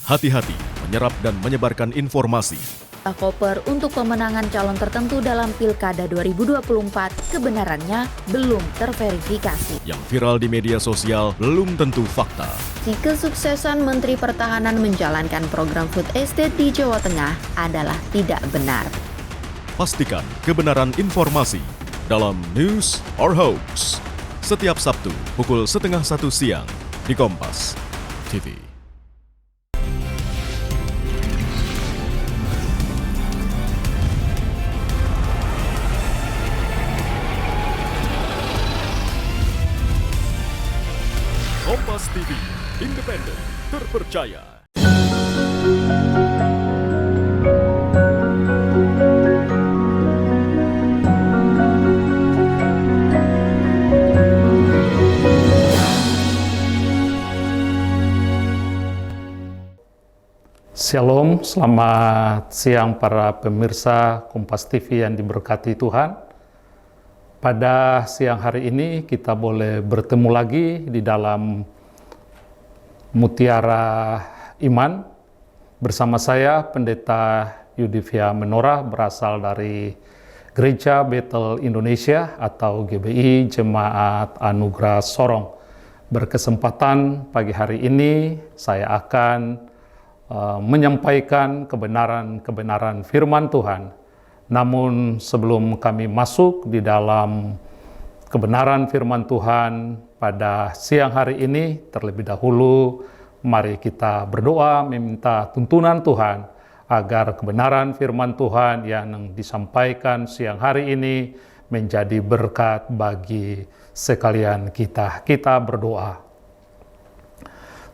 Hati-hati menyerap dan menyebarkan informasi. Koper untuk pemenangan calon tertentu dalam Pilkada 2024 kebenarannya belum terverifikasi. Yang viral di media sosial belum tentu fakta. Kesuksesan Menteri Pertahanan menjalankan program food estate di Jawa Tengah adalah tidak benar. Pastikan kebenaran informasi dalam News or Hoax. Setiap Sabtu pukul 12:30 siang di Kompas TV. Kompas TV, independen, terpercaya. Shalom, selamat siang para pemirsa Kompas TV yang diberkati Tuhan. Pada siang hari ini kita boleh bertemu lagi di dalam Mutiara Iman bersama saya Pendeta Yudivia Menora berasal dari Gereja Bethel Indonesia atau GBI Jemaat Anugerah Sorong. Berkesempatan pagi hari ini saya akan menyampaikan kebenaran-kebenaran firman Tuhan. Namun sebelum kami masuk di dalam kebenaran firman Tuhan pada siang hari ini, terlebih dahulu mari kita berdoa meminta tuntunan Tuhan agar kebenaran firman Tuhan yang disampaikan siang hari ini menjadi berkat bagi sekalian kita. Kita berdoa.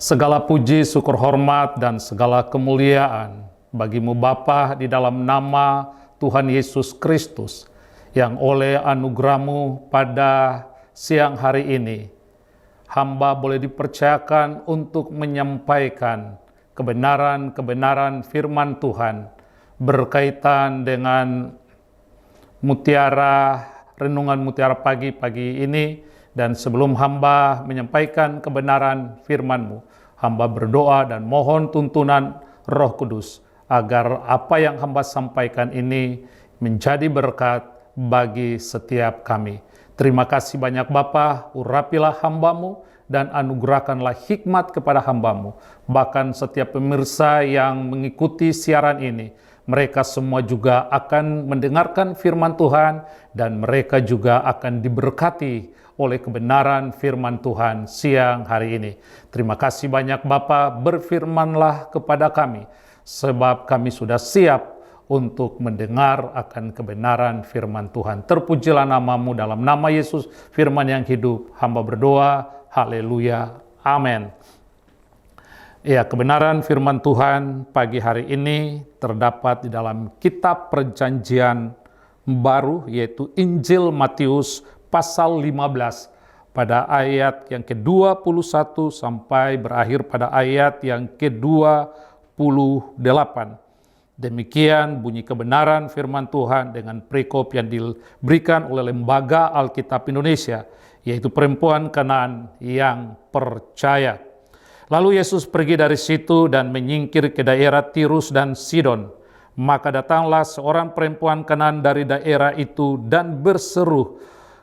Segala puji, syukur, hormat, dan segala kemuliaan bagimu Bapa di dalam nama Tuhan Yesus Kristus, yang oleh anugerah-Mu pada siang hari ini, hamba boleh dipercayakan untuk menyampaikan kebenaran-kebenaran firman Tuhan berkaitan dengan renungan mutiara pagi ini. Dan sebelum hamba menyampaikan kebenaran firman-Mu, hamba berdoa dan mohon tuntunan Roh Kudus agar apa yang hamba sampaikan ini menjadi berkat bagi setiap kami. Terima kasih banyak Bapa, urapilah hamba-Mu dan anugerahkanlah hikmat kepada hamba-Mu. Bahkan setiap pemirsa yang mengikuti siaran ini, mereka semua juga akan mendengarkan firman Tuhan dan mereka juga akan diberkati oleh kebenaran firman Tuhan siang hari ini. Terima kasih banyak Bapa, berfirmanlah kepada kami, sebab kami sudah siap untuk mendengar akan kebenaran firman Tuhan. Terpujilah nama-Mu dalam nama Yesus, firman yang hidup. Hamba berdoa, haleluya, amin. Ya, kebenaran firman Tuhan pagi hari ini terdapat di dalam kitab Perjanjian Baru, yaitu Injil Matius pasal 15 pada ayat yang ke-21 sampai berakhir pada ayat yang ke-28. Demikian bunyi kebenaran firman Tuhan dengan perikop yang diberikan oleh Lembaga Alkitab Indonesia, yaitu perempuan Kanaan yang percaya. Lalu Yesus pergi dari situ dan menyingkir ke daerah Tirus dan Sidon. Maka datanglah seorang perempuan Kanaan dari daerah itu dan berseru,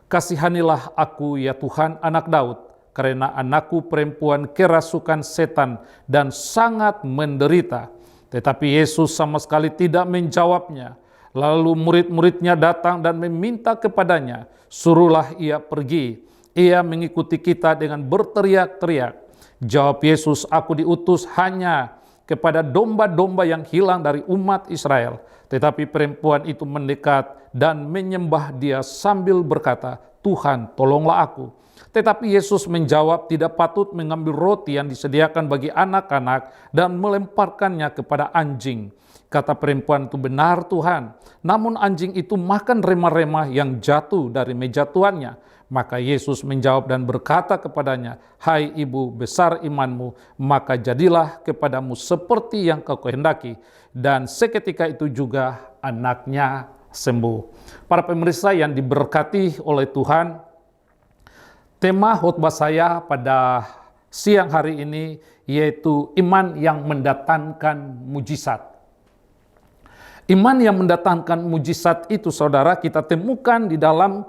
"Kasihanilah aku ya Tuhan, anak Daud, karena anakku perempuan kerasukan setan dan sangat menderita." Tetapi Yesus sama sekali tidak menjawabnya. Lalu murid-muridnya datang dan meminta kepadanya, "Suruhlah ia pergi. Ia mengikuti kita dengan berteriak-teriak." Jawab Yesus, "Aku diutus hanya kepada domba-domba yang hilang dari umat Israel." Tetapi perempuan itu mendekat dan menyembah Dia sambil berkata, "Tuhan, tolonglah aku." Tetapi Yesus menjawab, "Tidak patut mengambil roti yang disediakan bagi anak-anak dan melemparkannya kepada anjing." Kata perempuan itu, "Benar Tuhan." Namun anjing itu makan remah-remah yang jatuh dari meja tuannya. Maka Yesus menjawab dan berkata kepadanya, "Hai ibu, besar imanmu, maka jadilah kepadamu seperti yang kau kehendaki." Dan seketika itu juga anaknya sembuh. Para pemirsa yang diberkati oleh Tuhan, tema khotbah saya pada siang hari ini, yaitu iman yang mendatangkan mujizat. Iman yang mendatangkan mujizat itu, saudara, kita temukan di dalam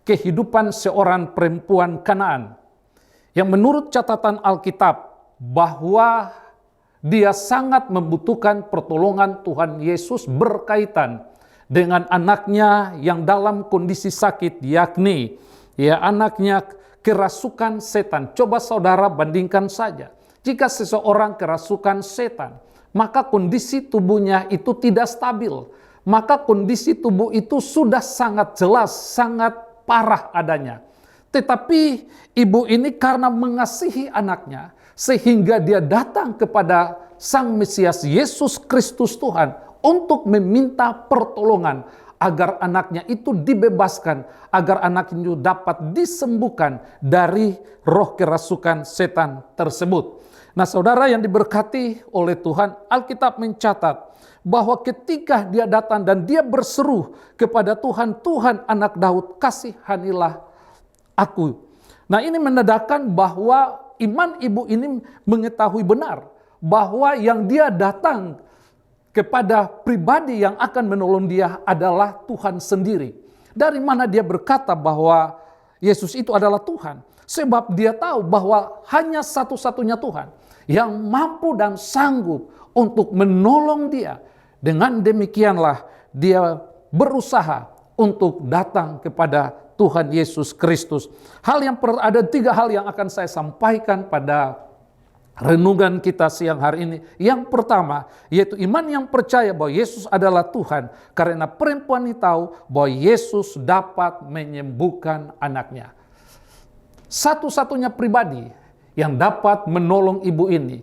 kehidupan seorang perempuan Kanaan, yang menurut catatan Alkitab, bahwa dia sangat membutuhkan pertolongan Tuhan Yesus berkaitan dengan anaknya yang dalam kondisi sakit, yakni anaknya kerasukan setan. Coba saudara bandingkan saja, jika seseorang kerasukan setan, maka kondisi tubuhnya itu tidak stabil, maka kondisi tubuh itu sudah sangat jelas, sangat parah adanya. Tetapi ibu ini karena mengasihi anaknya, sehingga dia datang kepada Sang Mesias Yesus Kristus Tuhan untuk meminta pertolongan agar anaknya itu dibebaskan, agar anaknya itu dapat disembuhkan dari roh kerasukan setan tersebut. Nah, saudara yang diberkati oleh Tuhan, Alkitab mencatat bahwa ketika dia datang dan dia berseru kepada Tuhan, "Tuhan, anak Daud, kasihanilah aku." Nah, ini menandakan bahwa iman ibu ini mengetahui benar bahwa yang dia datang kepada pribadi yang akan menolong dia adalah Tuhan sendiri. Dari mana dia berkata bahwa Yesus itu adalah Tuhan? Sebab dia tahu bahwa hanya satu-satunya Tuhan yang mampu dan sanggup untuk menolong dia. Dengan demikianlah dia berusaha untuk datang kepada Tuhan Yesus Kristus. Ada 3 hal yang akan saya sampaikan pada renungan kita siang hari ini. Yang pertama, yaitu iman yang percaya bahwa Yesus adalah Tuhan, karena perempuan ini tahu bahwa Yesus dapat menyembuhkan anaknya. Satu-satunya pribadi yang dapat menolong ibu ini,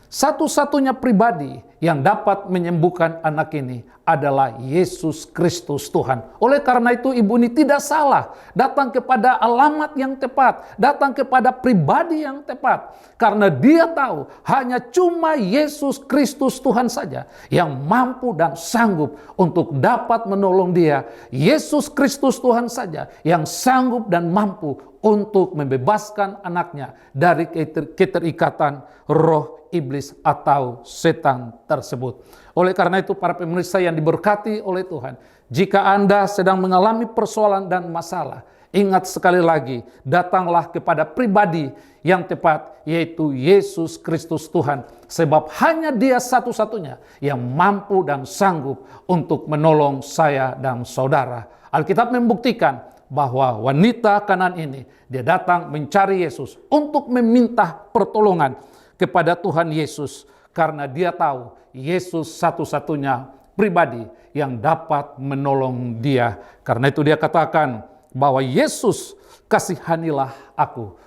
satu-satunya pribadi yang dapat menyembuhkan anak ini adalah Yesus Kristus Tuhan. Oleh karena itu ibu ini tidak salah datang kepada alamat yang tepat, datang kepada pribadi yang tepat. Karena dia tahu hanya cuma Yesus Kristus Tuhan saja yang mampu dan sanggup untuk dapat menolong dia. Yesus Kristus Tuhan saja yang sanggup dan mampu untuk membebaskan anaknya dari keterikatan roh iblis atau setan tersebut. Oleh karena itu para pemirsa yang diberkati oleh Tuhan, jika Anda sedang mengalami persoalan dan masalah, ingat sekali lagi, datanglah kepada pribadi yang tepat, yaitu Yesus Kristus Tuhan. Sebab hanya Dia satu-satunya yang mampu dan sanggup untuk menolong saya dan saudara. Alkitab membuktikan bahwa wanita Kanaan ini, dia datang mencari Yesus untuk meminta pertolongan kepada Tuhan Yesus, karena dia tahu Yesus satu-satunya pribadi yang dapat menolong dia. Karena itu dia katakan bahwa Yesus, kasihanilah aku.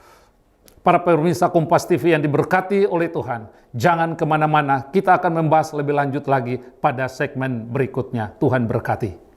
Para pemirsa Kompas TV yang diberkati oleh Tuhan, jangan kemana-mana, kita akan membahas lebih lanjut lagi pada segmen berikutnya. Tuhan berkati.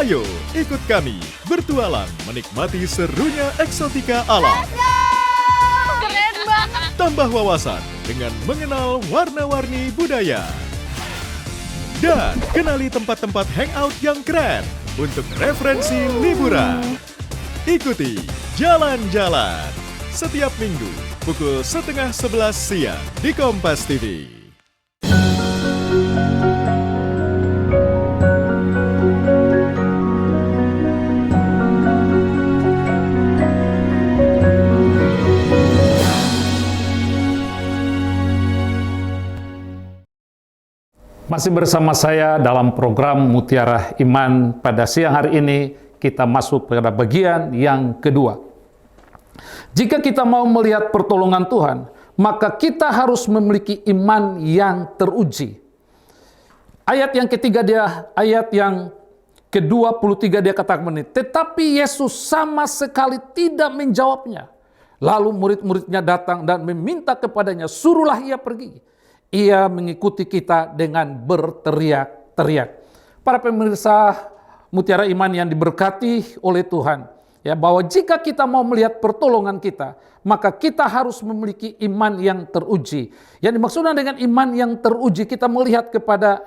Ayo ikut kami bertualang menikmati serunya eksotika alam. Keren banget. Tambah wawasan dengan mengenal warna-warni budaya. Dan kenali tempat-tempat hangout yang keren untuk referensi liburan. Ikuti Jalan-Jalan setiap minggu pukul 10:30 siang di Kompas TV. Masih bersama saya dalam program Mutiara Iman. Pada siang hari ini kita masuk pada bagian yang kedua. Jika kita mau melihat pertolongan Tuhan, maka kita harus memiliki iman yang teruji. Ayat yang ketiga ayat yang ke-23 dia katakan ini, tetapi Yesus sama sekali tidak menjawabnya. Lalu murid-muridnya datang dan meminta kepadanya, suruhlah ia pergi. Ia mengikuti kita dengan berteriak-teriak. Para pemirsa, mutiara iman yang diberkati oleh Tuhan, ya, bahwa jika kita mau melihat pertolongan kita, maka kita harus memiliki iman yang teruji. Yang dimaksudkan dengan iman yang teruji, kita melihat kepada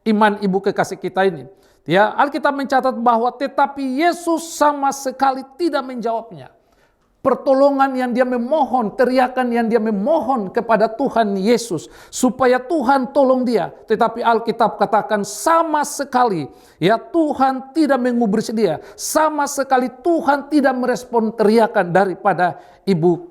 iman ibu kekasih kita ini. Ya, Alkitab mencatat bahwa tetapi Yesus sama sekali tidak menjawabnya. Pertolongan yang dia memohon, teriakan yang dia memohon kepada Tuhan Yesus supaya Tuhan tolong dia, tetapi Alkitab katakan sama sekali, ya, Tuhan tidak mengubris dia, sama sekali Tuhan tidak merespon teriakan daripada ibu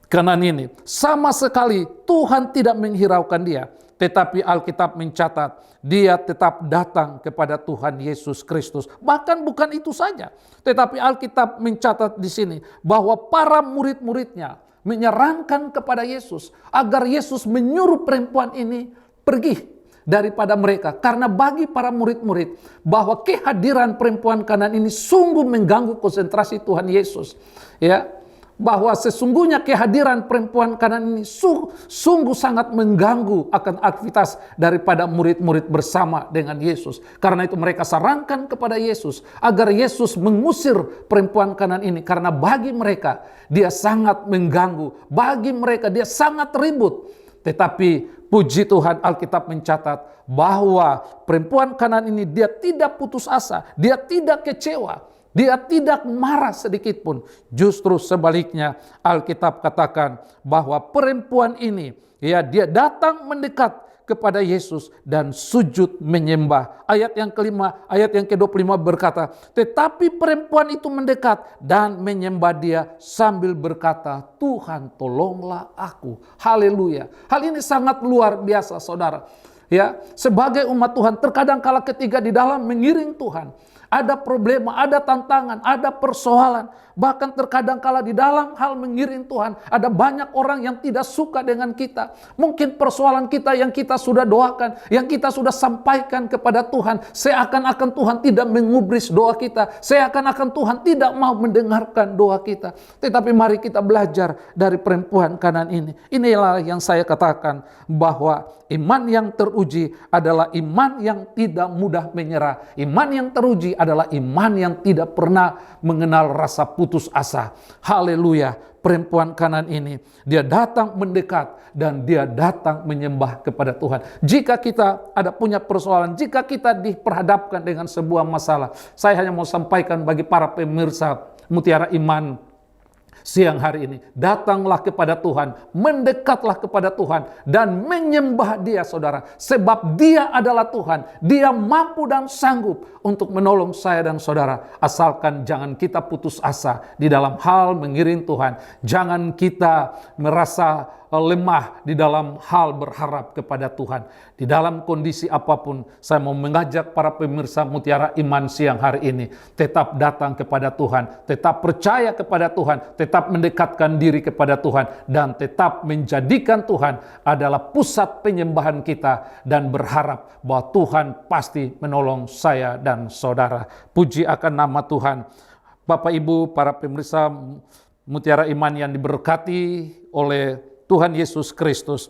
kanan ini, sama sekali Tuhan tidak menghiraukan dia. Tetapi Alkitab mencatat, dia tetap datang kepada Tuhan Yesus Kristus. Bahkan bukan itu saja, tetapi Alkitab mencatat di sini bahwa para murid-muridnya menyarankan kepada Yesus agar Yesus menyuruh perempuan ini pergi daripada mereka. Karena bagi para murid-murid bahwa kehadiran perempuan kanan ini sungguh mengganggu konsentrasi Tuhan Yesus. Ya, bahwa sesungguhnya kehadiran perempuan kanan ini sungguh sangat mengganggu akan aktivitas daripada murid-murid bersama dengan Yesus. Karena itu mereka sarankan kepada Yesus agar Yesus mengusir perempuan kanan ini, karena bagi mereka dia sangat mengganggu, bagi mereka dia sangat ribut. Tetapi puji Tuhan, Alkitab mencatat bahwa perempuan kanan ini dia tidak putus asa, dia tidak kecewa, dia tidak marah sedikit pun. Justru sebaliknya, Alkitab katakan bahwa perempuan ini, ya, dia datang mendekat kepada Yesus dan sujud menyembah. Ayat yang kelima, ayat yang ke-25 berkata, tetapi perempuan itu mendekat dan menyembah dia sambil berkata, Tuhan tolonglah aku. Haleluya. Hal ini sangat luar biasa, saudara. Ya, sebagai umat Tuhan, terkadang kala ketika di dalam mengiring Tuhan, ada problema, ada tantangan, ada persoalan. Bahkan terkadang kala di dalam hal mengiring Tuhan, ada banyak orang yang tidak suka dengan kita. Mungkin persoalan kita yang kita sudah doakan, yang kita sudah sampaikan kepada Tuhan, seakan-akan Tuhan tidak mengubris doa kita, seakan-akan Tuhan tidak mau mendengarkan doa kita. Tetapi mari kita belajar dari perempuan kanan ini. Inilah yang saya katakan, bahwa iman yang teruji adalah iman yang tidak mudah menyerah. Iman yang teruji adalah iman yang tidak pernah mengenal rasa putus asa. Haleluya. Perempuan kanan ini, dia datang mendekat dan dia datang menyembah kepada Tuhan. Jika kita ada punya persoalan, jika kita diperhadapkan dengan sebuah masalah, saya hanya mau sampaikan bagi para pemirsa Mutiara Iman siang hari ini, datanglah kepada Tuhan, mendekatlah kepada Tuhan dan menyembah dia, saudara. Sebab dia adalah Tuhan, dia mampu dan sanggup untuk menolong saya dan saudara. Asalkan jangan kita putus asa di dalam hal mengiring Tuhan. Jangan kita merasa lemah di dalam hal berharap kepada Tuhan. Di dalam kondisi apapun, saya mau mengajak para pemirsa Mutiara Iman siang hari ini, tetap datang kepada Tuhan, tetap percaya kepada Tuhan, tetap mendekatkan diri kepada Tuhan, dan tetap menjadikan Tuhan adalah pusat penyembahan kita, dan berharap bahwa Tuhan pasti menolong saya dan saudara. Puji akan nama Tuhan. Bapak Ibu, para pemirsa Mutiara Iman yang diberkati oleh Tuhan Yesus Kristus,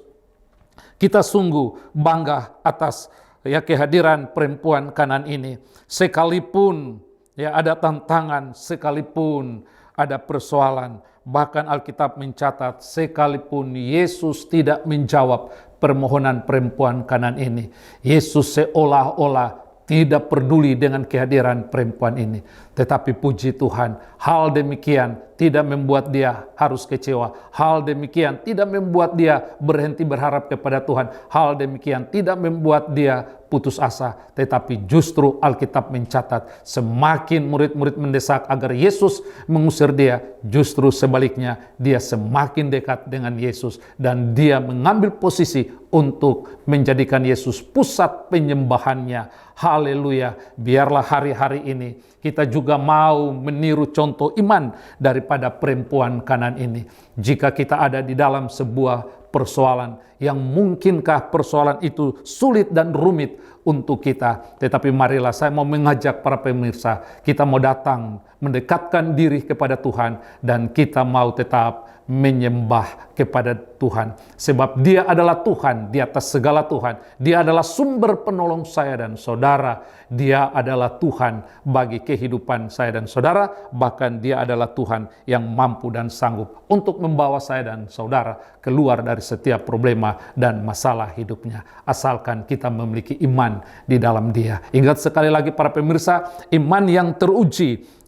kita sungguh bangga atas, ya, kehadiran perempuan kanan ini. Sekalipun, ya, ada tantangan, sekalipun ada persoalan, bahkan Alkitab mencatat sekalipun Yesus tidak menjawab permohonan perempuan kanan ini, Yesus seolah-olah tidak peduli dengan kehadiran perempuan ini. Tetapi puji Tuhan, hal demikian tidak membuat dia harus kecewa. Hal demikian tidak membuat dia berhenti berharap kepada Tuhan. Hal demikian tidak membuat dia putus asa. Tetapi justru Alkitab mencatat, semakin murid-murid mendesak agar Yesus mengusir dia, justru sebaliknya dia semakin dekat dengan Yesus. Dan dia mengambil posisi untuk menjadikan Yesus pusat penyembahannya. Haleluya. Biarlah hari-hari ini kita juga mau meniru contoh iman daripada perempuan kanan ini. Jika kita ada di dalam sebuah persoalan yang mungkinkah persoalan itu sulit dan rumit untuk kita, tetapi marilah saya mau mengajak para pemirsa, kita mau datang mendekatkan diri kepada Tuhan, dan kita mau tetap menyembah kepada Tuhan. Sebab Dia adalah Tuhan di atas segala Tuhan. Dia adalah sumber penolong saya dan saudara. Dia adalah Tuhan bagi kehidupan saya dan saudara. Bahkan Dia adalah Tuhan yang mampu dan sanggup untuk membawa saya dan saudara keluar dari setiap problema dan masalah hidupnya. Asalkan kita memiliki iman di dalam Dia. Ingat sekali lagi para pemirsa, iman yang teruji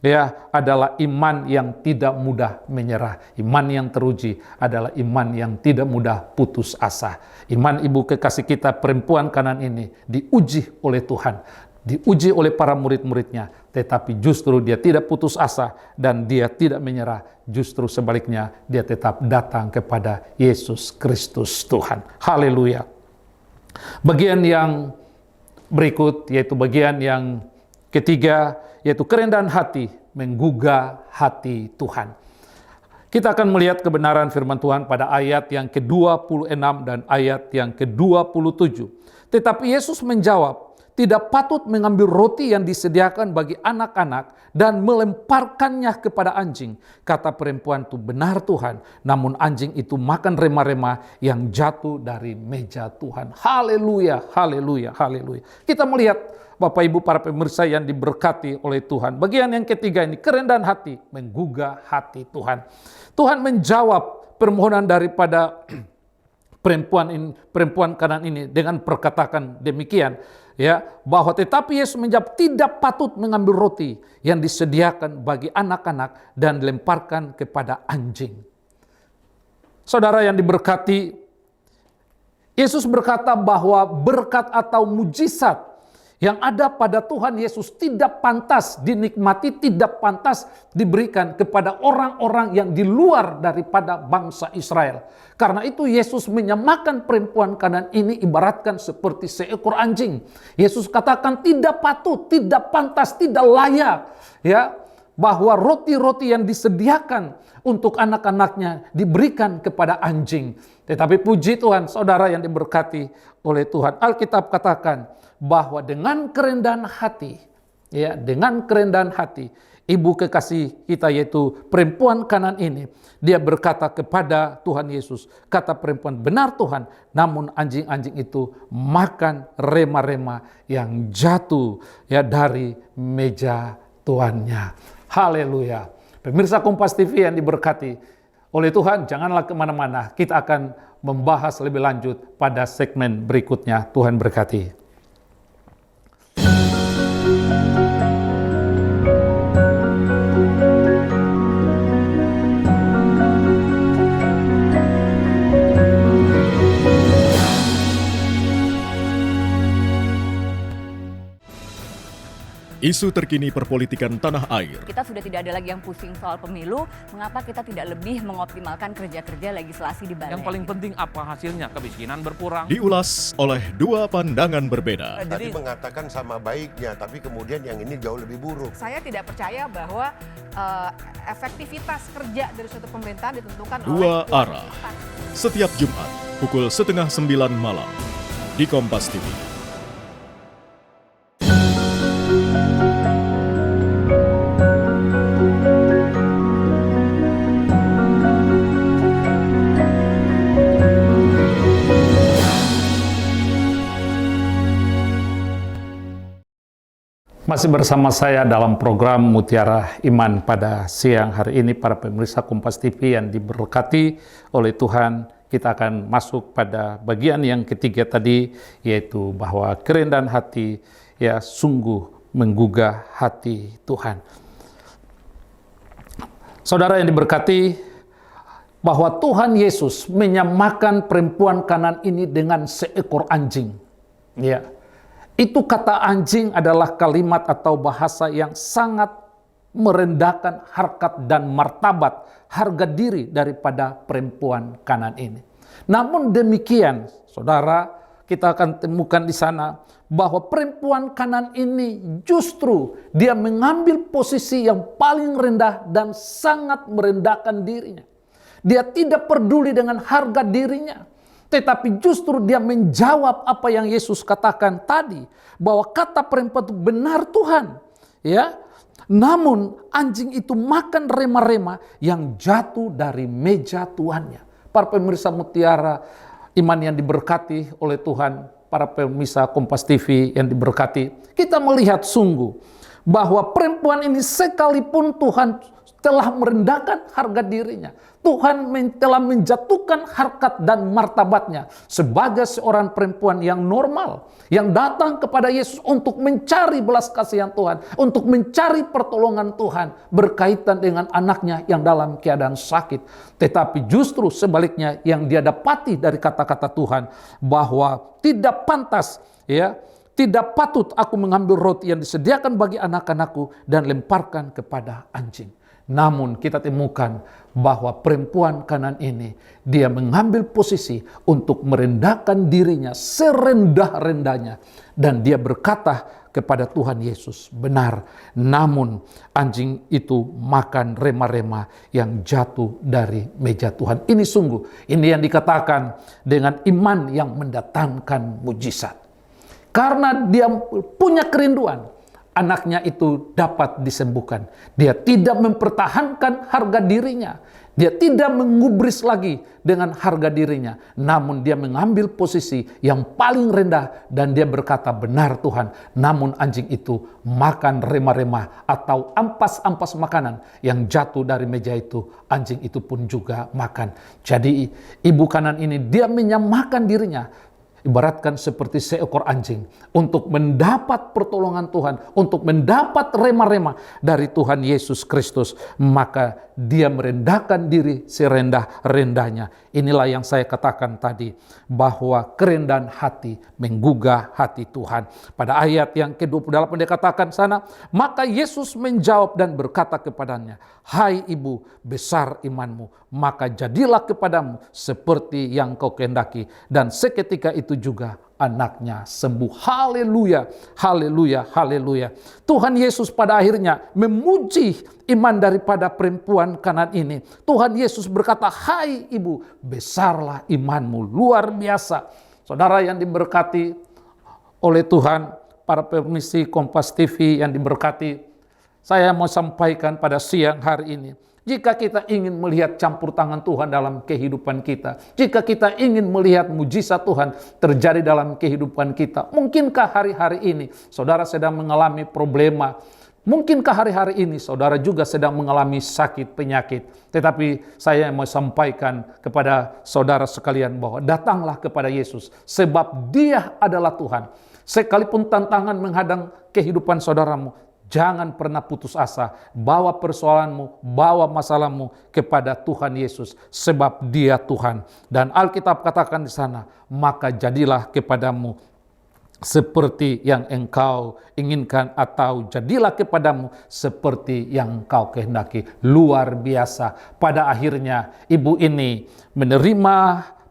adalah iman yang tidak mudah menyerah. Iman yang teruji adalah iman yang tidak mudah putus asa. Iman ibu kekasih kita perempuan Kanaan ini diuji oleh Tuhan, diuji oleh para murid-muridnya, tetapi justru dia tidak putus asa dan dia tidak menyerah. Justru sebaliknya, dia tetap datang kepada Yesus Kristus Tuhan. Haleluya. Bagian yang berikut, yaitu bagian yang ketiga, yaitu kerendahan hati menggugah hati Tuhan. Kita akan melihat kebenaran firman Tuhan pada ayat yang ke-26 dan ayat yang ke-27. Tetapi Yesus menjawab, tidak patut mengambil roti yang disediakan bagi anak-anak dan melemparkannya kepada anjing. Kata perempuan itu, benar Tuhan, namun anjing itu makan rema-rema yang jatuh dari meja Tuhan. Haleluya, haleluya, haleluya. Kita melihat Bapak Ibu para pemirsa yang diberkati oleh Tuhan. Bagian yang ketiga ini, kerendahan hati menggugah hati Tuhan. Tuhan menjawab permohonan daripada perempuan Kanaan ini dengan perkataan demikian, bahwa tetapi Yesus menjawab, tidak patut mengambil roti yang disediakan bagi anak-anak dan dilemparkan kepada anjing. Saudara yang diberkati, Yesus berkata bahwa berkat atau mujizat yang ada pada Tuhan Yesus tidak pantas dinikmati, tidak pantas diberikan kepada orang-orang yang di luar daripada bangsa Israel. Karena itu Yesus menyamakan perempuan Kanaan ini ibaratkan seperti seekor anjing. Yesus katakan tidak patut, tidak pantas, tidak layak, bahwa roti-roti yang disediakan untuk anak-anaknya diberikan kepada anjing. Tetapi puji Tuhan, saudara yang diberkati oleh Tuhan, Alkitab katakan bahwa dengan kerendahan hati, dengan kerendahan hati, ibu kekasih kita yaitu perempuan Kanaan ini, dia berkata kepada Tuhan Yesus, kata perempuan, benar Tuhan, namun anjing-anjing itu makan rema-rema yang jatuh dari meja tuannya. Haleluya. Pemirsa Kompas TV yang diberkati oleh Tuhan, janganlah kemana-mana. Kita akan membahas lebih lanjut pada segmen berikutnya. Tuhan berkati. Isu terkini perpolitikan tanah air. Kita sudah tidak ada lagi yang pusing soal pemilu, mengapa kita tidak lebih mengoptimalkan kerja-kerja legislasi di balai? Yang paling penting apa hasilnya? Kemiskinan berkurang. Diulas oleh dua pandangan berbeda. Tadi mengatakan sama baiknya, tapi kemudian yang ini jauh lebih buruk. Saya tidak percaya bahwa efektivitas kerja dari suatu pemerintahan ditentukan Dua oleh arah. Setiap Jumat pukul 8:30 malam di Kompas TV. Masih bersama saya dalam program Mutiara Iman pada siang hari ini, para pemirsa Kompas TV yang diberkati oleh Tuhan. Kita akan masuk pada bagian yang ketiga tadi, yaitu bahwa kerendahan hati sungguh menggugah hati Tuhan. Saudara yang diberkati, bahwa Tuhan Yesus menyamakan perempuan Kanaan ini dengan seekor anjing. Itu kata anjing adalah kalimat atau bahasa yang sangat merendahkan harkat dan martabat, harga diri daripada perempuan Kanaan ini. Namun demikian, saudara, kita akan temukan di sana bahwa perempuan Kanaan ini justru dia mengambil posisi yang paling rendah dan sangat merendahkan dirinya. Dia tidak peduli dengan harga dirinya. Tetapi justru dia menjawab apa yang Yesus katakan tadi. Bahwa kata perempuan itu benar Tuhan. Namun anjing itu makan rema-rema yang jatuh dari meja tuannya. Para pemirsa Mutiara Iman yang diberkati oleh Tuhan, para pemirsa Kompas TV yang diberkati, kita melihat sungguh bahwa perempuan ini sekalipun Tuhan telah merendahkan harga dirinya, Tuhan telah menjatuhkan harkat dan martabatnya sebagai seorang perempuan yang normal, yang datang kepada Yesus untuk mencari belas kasihan Tuhan, untuk mencari pertolongan Tuhan berkaitan dengan anaknya yang dalam keadaan sakit. Tetapi justru sebaliknya yang dia dapati dari kata-kata Tuhan, bahwa tidak pantas, tidak patut aku mengambil roti yang disediakan bagi anak-anakku dan lemparkan kepada anjing. Namun kita temukan bahwa perempuan Kanaan ini, dia mengambil posisi untuk merendahkan dirinya serendah-rendahnya. Dan dia berkata kepada Tuhan Yesus, benar, namun anjing itu makan rema-rema yang jatuh dari meja Tuhan. Ini sungguh, ini yang dikatakan dengan iman yang mendatangkan mujizat. Karena dia punya kerinduan, anaknya itu dapat disembuhkan. Dia tidak mempertahankan harga dirinya. Dia tidak mengubris lagi dengan harga dirinya. Namun dia mengambil posisi yang paling rendah dan dia berkata, benar Tuhan, namun anjing itu makan rema-rema atau ampas-ampas makanan yang jatuh dari meja itu. Anjing itu pun juga makan. Jadi ibu Kanaan ini dia menyamakan dirinya, ibaratkan seperti seekor anjing, untuk mendapat pertolongan Tuhan, untuk mendapat rema-rema dari Tuhan Yesus Kristus. Maka dia merendahkan diri serendah-rendahnya. Inilah yang saya katakan tadi, bahwa kerendahan hati menggugah hati Tuhan. Pada ayat yang ke-28 dia katakan sana, maka Yesus menjawab dan berkata kepadanya, hai ibu, besar imanmu, maka jadilah kepadamu seperti yang kau kehendaki. Dan seketika itu juga anaknya sembuh. Haleluya, haleluya, haleluya. Tuhan Yesus pada akhirnya memuji iman daripada perempuan Kanaan ini. Tuhan Yesus berkata, hai ibu, besarlah imanmu, luar biasa. Saudara yang diberkati oleh Tuhan, para pemirsa Kompas TV yang diberkati, saya mau sampaikan pada siang hari ini, jika kita ingin melihat campur tangan Tuhan dalam kehidupan kita, jika kita ingin melihat mujizat Tuhan terjadi dalam kehidupan kita, mungkinkah hari-hari ini saudara sedang mengalami problema? Mungkinkah hari-hari ini saudara juga sedang mengalami sakit penyakit? Tetapi saya mau sampaikan kepada saudara sekalian bahwa datanglah kepada Yesus, sebab Dia adalah Tuhan. Sekalipun tantangan menghadang kehidupan saudaramu, jangan pernah putus asa. Bawa persoalanmu, bawa masalahmu kepada Tuhan Yesus, sebab Dia Tuhan. Dan Alkitab katakan di sana, maka jadilah kepadamu seperti yang engkau inginkan, atau jadilah kepadamu seperti yang kau kehendaki. Luar biasa. Pada akhirnya ibu ini menerima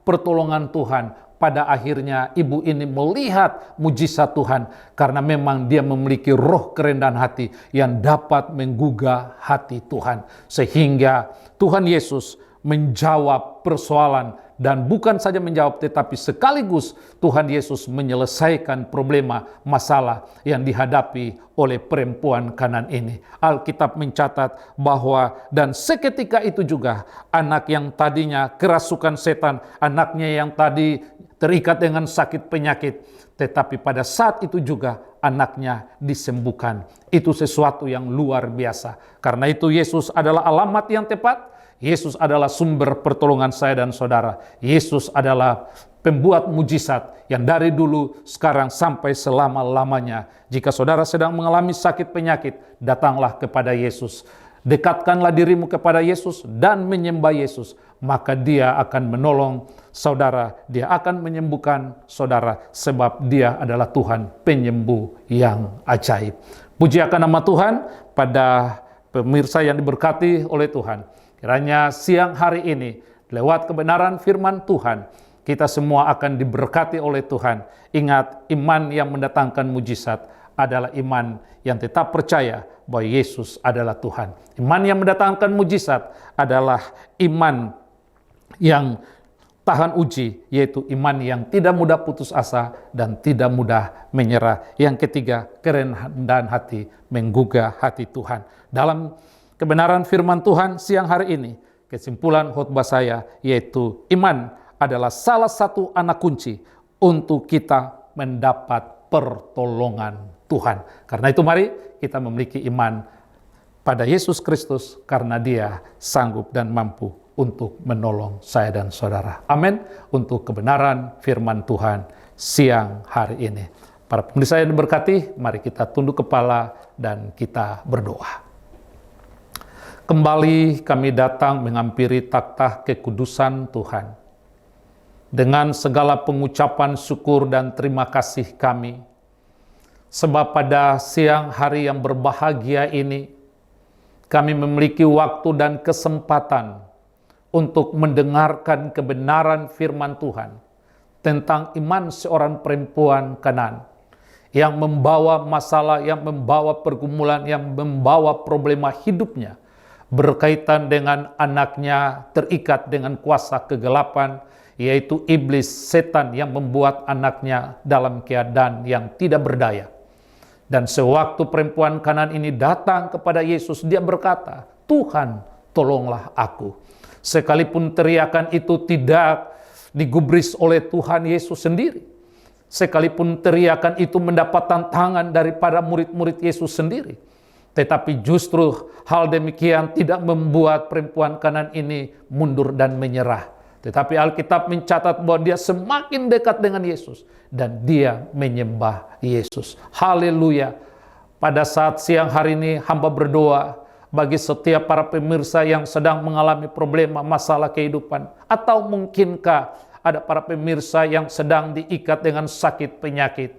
pertolongan Tuhan. Pada akhirnya ibu ini melihat mujizat Tuhan, karena memang dia memiliki roh kerendahan hati yang dapat menggugah hati Tuhan. Sehingga Tuhan Yesus menjawab persoalan, dan bukan saja menjawab, tetapi sekaligus Tuhan Yesus menyelesaikan problema masalah yang dihadapi oleh perempuan Kanaan ini. Alkitab mencatat bahwa dan seketika itu juga anak yang tadinya kerasukan setan, anaknya yang tadi terikat dengan sakit penyakit, tetapi pada saat itu juga anaknya disembuhkan. Itu sesuatu yang luar biasa. Karena itu Yesus adalah alamat yang tepat. Yesus adalah sumber pertolongan saya dan saudara. Yesus adalah pembuat mujizat yang dari dulu, sekarang, sampai selama-lamanya. Jika saudara sedang mengalami sakit penyakit, datanglah kepada Yesus. Dekatkanlah dirimu kepada Yesus dan menyembah Yesus. Maka Dia akan menolong saudara. Dia akan menyembuhkan saudara. Sebab Dia adalah Tuhan penyembuh yang ajaib. Puji akan nama Tuhan. Pada pemirsa yang diberkati oleh Tuhan, kiranya siang hari ini, lewat kebenaran firman Tuhan, kita semua akan diberkati oleh Tuhan. Ingat, iman yang mendatangkan mujizat adalah iman yang tetap percaya bahwa Yesus adalah Tuhan. Iman yang mendatangkan mujizat adalah iman yang tahan uji, yaitu iman yang tidak mudah putus asa dan tidak mudah menyerah. Yang ketiga, kerendahan hati menggugah hati Tuhan. Dalam kebenaran firman Tuhan siang hari ini, kesimpulan khotbah saya yaitu iman adalah salah satu anak kunci untuk kita mendapat pertolongan Tuhan. Karena itu mari kita memiliki iman pada Yesus Kristus karena Dia sanggup dan mampu untuk menolong saya dan saudara. Amin. Untuk kebenaran firman Tuhan siang hari ini. Para pemirsa yang diberkati, mari kita tunduk kepala dan kita berdoa. Kembali kami datang menghampiri takhta kekudusan Tuhan. Dengan segala pengucapan syukur dan terima kasih kami. Sebab pada siang hari yang berbahagia ini, kami memiliki waktu dan kesempatan untuk mendengarkan kebenaran firman Tuhan tentang iman seorang perempuan Kanaan yang membawa masalah, yang membawa pergumulan, yang membawa problema hidupnya berkaitan dengan anaknya terikat dengan kuasa kegelapan, yaitu iblis, setan yang membuat anaknya dalam keadaan yang tidak berdaya. Dan sewaktu perempuan Kanaan ini datang kepada Yesus, dia berkata, "Tuhan, tolonglah aku." Sekalipun teriakan itu tidak digubris oleh Tuhan Yesus sendiri, sekalipun teriakan itu mendapat tantangan daripada murid-murid Yesus sendiri, tetapi justru hal demikian tidak membuat perempuan Kanaan ini mundur dan menyerah. Tetapi Alkitab mencatat bahwa dia semakin dekat dengan Yesus dan dia menyembah Yesus. Haleluya. Pada saat siang hari ini hamba berdoa bagi setiap para pemirsa yang sedang mengalami problema masalah kehidupan, atau mungkinkah ada para pemirsa yang sedang diikat dengan sakit penyakit.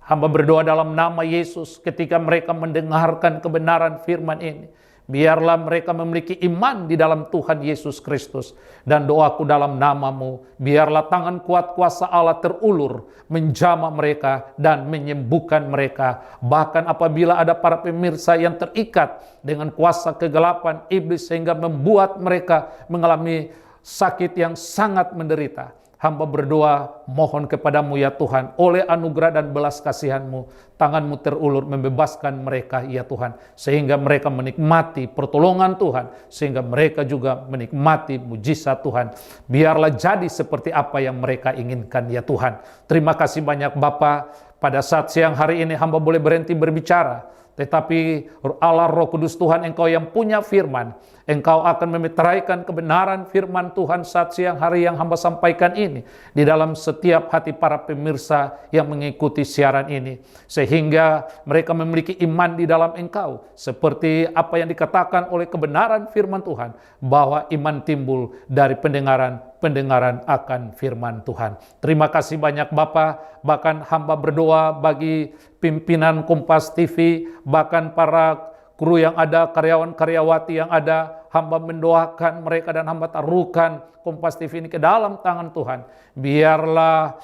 Hamba berdoa dalam nama Yesus ketika mereka mendengarkan kebenaran firman ini, biarlah mereka memiliki iman di dalam Tuhan Yesus Kristus. Dan doaku dalam namamu, biarlah tangan kuat kuasa Allah terulur, menjamah mereka dan menyembuhkan mereka. Bahkan apabila ada para pemirsa yang terikat dengan kuasa kegelapan iblis sehingga membuat mereka mengalami sakit yang sangat menderita, hamba berdoa, mohon kepadamu ya Tuhan, oleh anugerah dan belas kasihan-Mu, tangan-Mu terulur membebaskan mereka ya Tuhan, sehingga mereka menikmati pertolongan Tuhan, sehingga mereka juga menikmati mujizat Tuhan. Biarlah jadi seperti apa yang mereka inginkan ya Tuhan. Terima kasih banyak Bapa. Pada saat siang hari ini hamba boleh berhenti berbicara, tetapi Allah Roh Kudus Tuhan, Engkau yang punya firman, Engkau akan memeteraikan kebenaran firman Tuhan saat siang hari yang hamba sampaikan ini di dalam setiap hati para pemirsa yang mengikuti siaran ini, sehingga mereka memiliki iman di dalam Engkau, seperti apa yang dikatakan oleh kebenaran firman Tuhan, bahwa iman timbul dari pendengaran akan firman Tuhan. Terima kasih banyak Bapa. Bahkan hamba berdoa bagi pimpinan Kompas TV, bahkan para kru yang ada, karyawan-karyawati yang ada, hamba mendoakan mereka dan hamba taruhkan Kompas TV ini ke dalam tangan Tuhan. Biarlah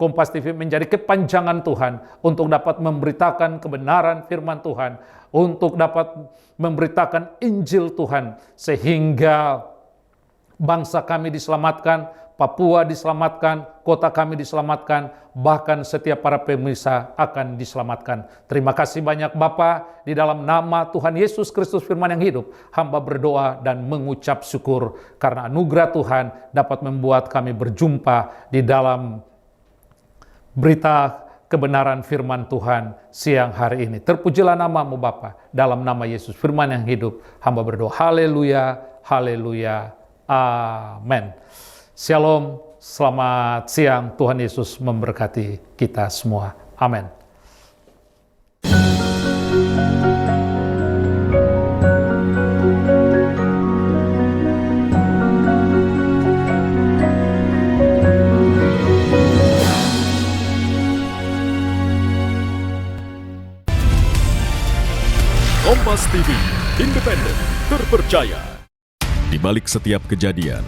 Kompas TV menjadi kepanjangan Tuhan untuk dapat memberitakan kebenaran firman Tuhan, untuk dapat memberitakan Injil Tuhan, sehingga bangsa kami diselamatkan, Papua diselamatkan, kota kami diselamatkan, bahkan setiap para pemirsa akan diselamatkan. Terima kasih banyak Bapa, di dalam nama Tuhan Yesus Kristus firman yang hidup, hamba berdoa dan mengucap syukur karena anugerah Tuhan dapat membuat kami berjumpa di dalam berita kebenaran firman Tuhan siang hari ini. Terpujilah namamu Bapa, dalam nama Yesus firman yang hidup, hamba berdoa. Haleluya, haleluya, amin. Shalom, selamat siang, Tuhan Yesus memberkati kita semua. Amin. Kompas TV, independen, terpercaya. Di balik setiap kejadian,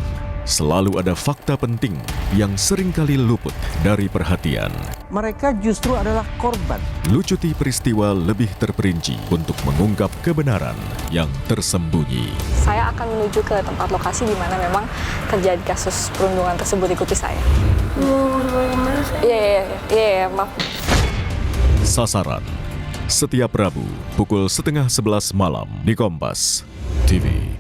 selalu ada fakta penting yang seringkali luput dari perhatian. Mereka justru adalah korban. Lucuti peristiwa lebih terperinci untuk mengungkap kebenaran yang tersembunyi. Saya akan menuju ke tempat lokasi di mana memang terjadi kasus perundungan tersebut. Ikuti saya. Iya, maaf. Sasaran, setiap Rabu pukul 10:30 malam di Kompas TV.